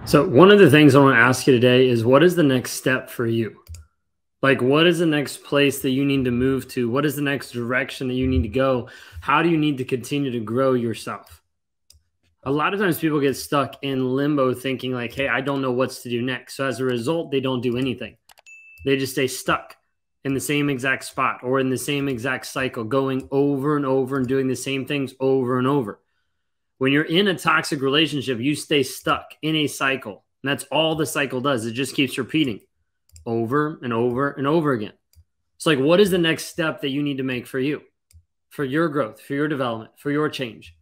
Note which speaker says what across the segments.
Speaker 1: So one of the things I want to ask you today is, what is the next step for you? Like, what is the next place that you need to move to? What is the next direction that you need to go? How do you need to continue to grow yourself? A lot of times people get stuck in limbo thinking like, hey, I don't know what's to do next. So as a result, they don't do anything. They just stay stuck in the same exact spot or in the same exact cycle, going over and over and doing the same things over and over. When you're in a toxic relationship, you stay stuck in a cycle. And that's all the cycle does. It just keeps repeating over and over and over again. It's like, what is the next step that you need to make for you, for your growth, for your development, for your change?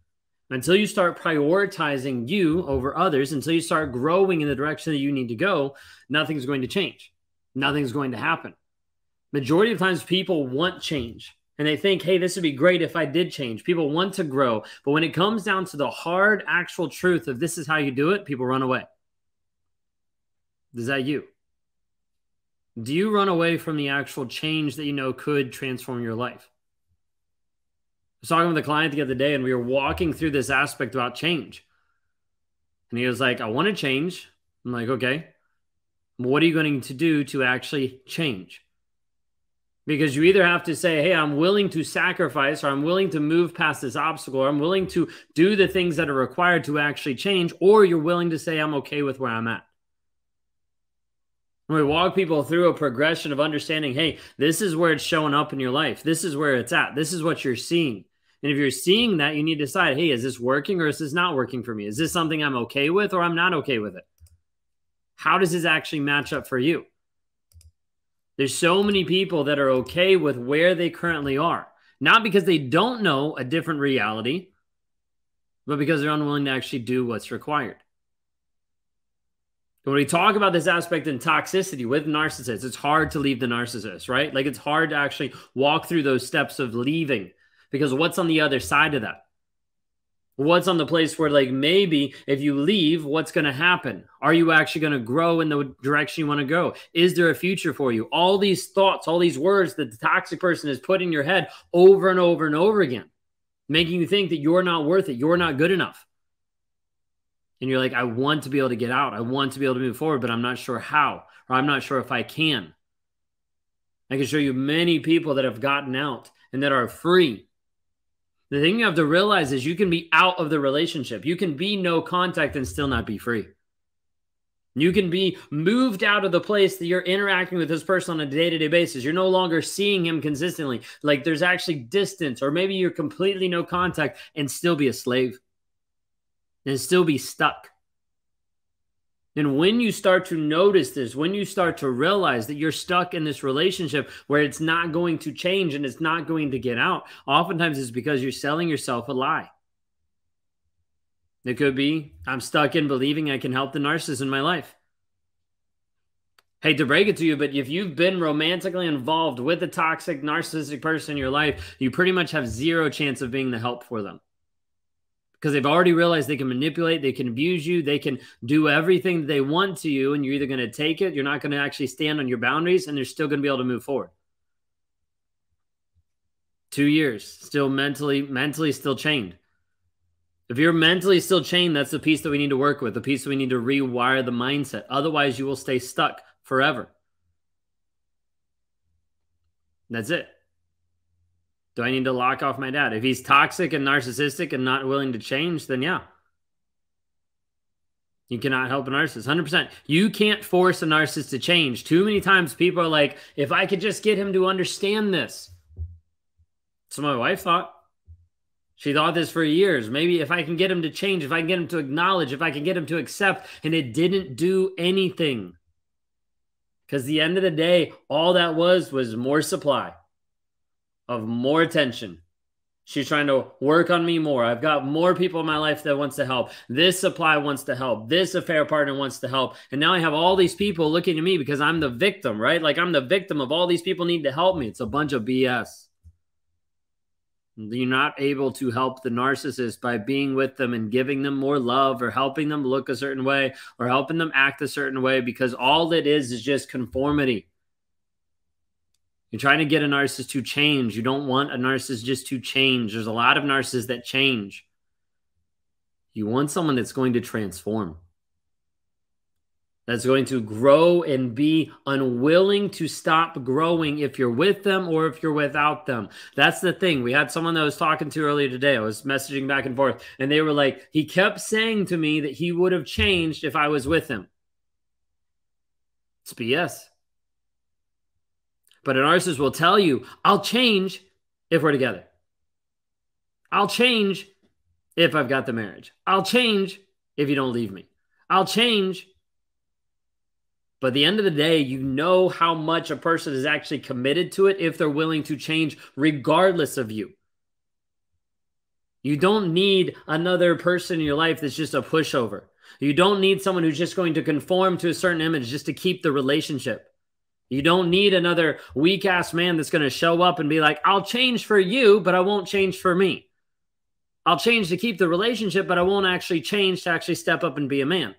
Speaker 1: Until you start prioritizing you over others, until you start growing in the direction that you need to go, nothing's going to change. Nothing's going to happen. Majority of times people want change. And they think, hey, this would be great if I did change. People want to grow. But when it comes down to the hard, actual truth of this is how you do it, people run away. Is that you? Do you run away from the actual change that you know could transform your life? I was talking with a client the other day, and we were walking through this aspect about change. And he was like, I want to change. I'm like, okay. What are you going to do to actually change? Because you either have to say, hey, I'm willing to sacrifice, or I'm willing to move past this obstacle, or I'm willing to do the things that are required to actually change, or you're willing to say, I'm okay with where I'm at. When we walk people through a progression of understanding, hey, this is where it's showing up in your life. This is where it's at. This is what you're seeing. And if you're seeing that, you need to decide, hey, is this working or is this not working for me? Is this something I'm okay with or I'm not okay with it? How does this actually match up for you? There's so many people that are okay with where they currently are, not because they don't know a different reality, but because they're unwilling to actually do what's required. When we talk about this aspect in toxicity with narcissists, it's hard to leave the narcissist, right? Like, it's hard to actually walk through those steps of leaving, because what's on the other side of that? What's on the place where, like, maybe if you leave, what's going to happen? Are you actually going to grow in the direction you want to go? Is there a future for you? All these thoughts, all these words that the toxic person has put in your head over and over and over again, making you think that you're not worth it, you're not good enough. And you're like, I want to be able to get out. I want to be able to move forward, but I'm not sure how, or I'm not sure if I can. I can show you many people that have gotten out and that are free. The thing you have to realize is you can be out of the relationship. You can be no contact and still not be free. You can be moved out of the place that you're interacting with this person on a day-to-day basis. You're no longer seeing him consistently. Like, there's actually distance, or maybe you're completely no contact and still be a slave and still be stuck. And when you start to notice this, when you start to realize that you're stuck in this relationship where it's not going to change and it's not going to get out, oftentimes it's because you're selling yourself a lie. It could be, I'm stuck in believing I can help the narcissist in my life. Hate to break it to you, but if you've been romantically involved with a toxic, narcissistic person in your life, you pretty much have zero chance of being the help for them. Because they've already realized they can manipulate, they can abuse you, they can do everything that they want to you, and you're either going to take it, you're not going to actually stand on your boundaries, and they're still going to be able to move forward. 2 years, still mentally still chained. If you're mentally still chained, that's the piece that we need to work with, the piece that we need to rewire the mindset. Otherwise, you will stay stuck forever. That's it. Do I need to lock off my dad? If he's toxic and narcissistic and not willing to change, then yeah. You cannot help a narcissist, 100%. You can't force a narcissist to change. Too many times people are like, if I could just get him to understand this. So my wife thought. She thought this for years. Maybe if I can get him to change, if I can get him to acknowledge, if I can get him to accept, and it didn't do anything. Because at the end of the day, all that was more supply of more attention. She's trying to work on me more. I've got more people in my life that wants to help. This supply wants to help. This affair partner wants to help. And now I have all these people looking at me because I'm the victim, right? Like, I'm the victim of all these people need to help me. It's a bunch of BS. You're not able to help the narcissist by being with them and giving them more love, or helping them look a certain way, or helping them act a certain way, because all it is just conformity. You're trying to get a narcissist to change. You don't want a narcissist just to change. There's a lot of narcissists that change. You want someone that's going to transform, that's going to grow and be unwilling to stop growing if you're with them or if you're without them. That's the thing. We had someone that I was talking to earlier today. I was messaging back and forth, and they were like, he kept saying to me that he would have changed if I was with him. It's BS. But a narcissist will tell you, I'll change if we're together. I'll change if I've got the marriage. I'll change if you don't leave me. I'll change. But at the end of the day, you know how much a person is actually committed to it if they're willing to change regardless of you. You don't need another person in your life that's just a pushover. You don't need someone who's just going to conform to a certain image just to keep the relationship. You don't need another weak-ass man that's going to show up and be like, I'll change for you, but I won't change for me. I'll change to keep the relationship, but I won't actually change to actually step up and be a man.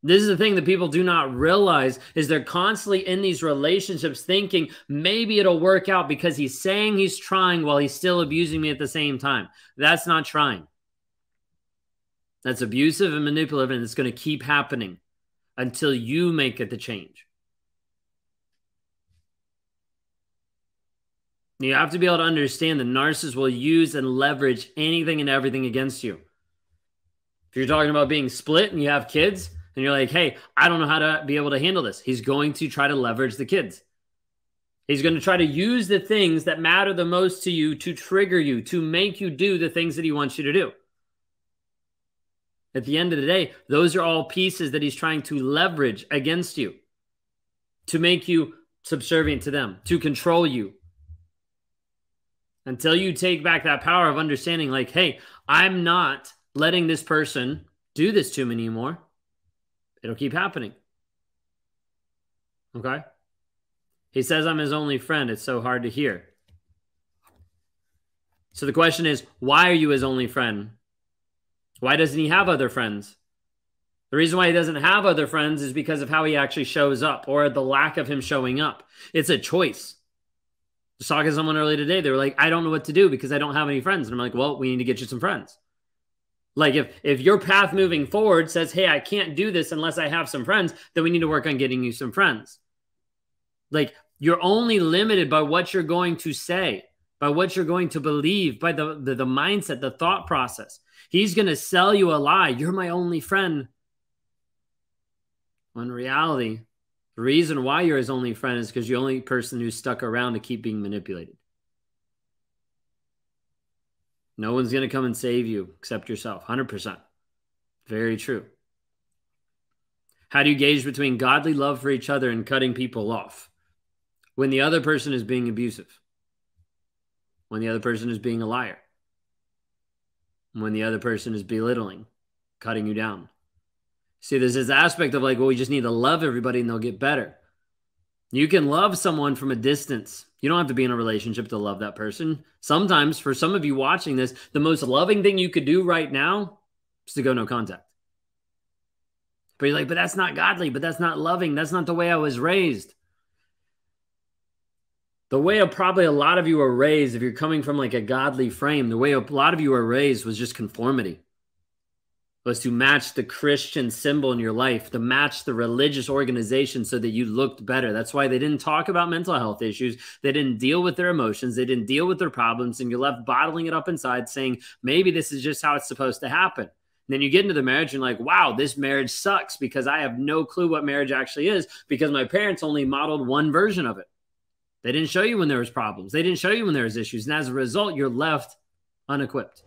Speaker 1: This is the thing that people do not realize is they're constantly in these relationships thinking maybe it'll work out because he's saying he's trying while he's still abusing me at the same time. That's not trying. That's abusive and manipulative, and it's going to keep happening until you make it the change. You have to be able to understand that narcissists will use and leverage anything and everything against you. If you're talking about being split and you have kids, and you're like, hey, I don't know how to be able to handle this. He's going to try to leverage the kids. He's going to try to use the things that matter the most to you to trigger you, to make you do the things that he wants you to do. At the end of the day, those are all pieces that he's trying to leverage against you, to make you subservient to them, to control you. Until you take back that power of understanding, like, hey, I'm not letting this person do this to me anymore. It'll keep happening. Okay? He says I'm his only friend. It's so hard to hear. So the question is, why are you his only friend? Why doesn't he have other friends? The reason why he doesn't have other friends is because of how he actually shows up or the lack of him showing up. It's a choice. I was talking to someone earlier today. They were like, I don't know what to do because I don't have any friends. And I'm like, well, we need to get you some friends. Like if your path moving forward says, hey, I can't do this unless I have some friends, then we need to work on getting you some friends. Like you're only limited by what you're going to say, by what you're going to believe, by the mindset, the thought process. He's going to sell you a lie. You're my only friend. When in reality, the reason why you're his only friend is because you're the only person who's stuck around to keep being manipulated. No one's going to come and save you except yourself. 100%. Very true. How do you gauge between godly love for each other and cutting people off? When the other person is being abusive. When the other person is being a liar. When the other person is belittling, cutting you down. See, there's this aspect of like, well, we just need to love everybody and they'll get better. You can love someone from a distance. You don't have to be in a relationship to love that person. Sometimes, for some of you watching this, the most loving thing you could do right now is to go no contact. But you're like, but that's not godly, but that's not loving. That's not the way I was raised. The way probably a lot of you were raised, if you're coming from like a godly frame, the way a lot of you were raised was just conformity. Was to match the Christian symbol in your life, to match the religious organization so that you looked better. That's why they didn't talk about mental health issues. They didn't deal with their emotions. They didn't deal with their problems. And you're left bottling it up inside saying, maybe this is just how it's supposed to happen. And then you get into the marriage and you're like, wow, this marriage sucks because I have no clue what marriage actually is because my parents only modeled one version of it. They didn't show you when there was problems. They didn't show you when there was issues. And as a result, you're left unequipped.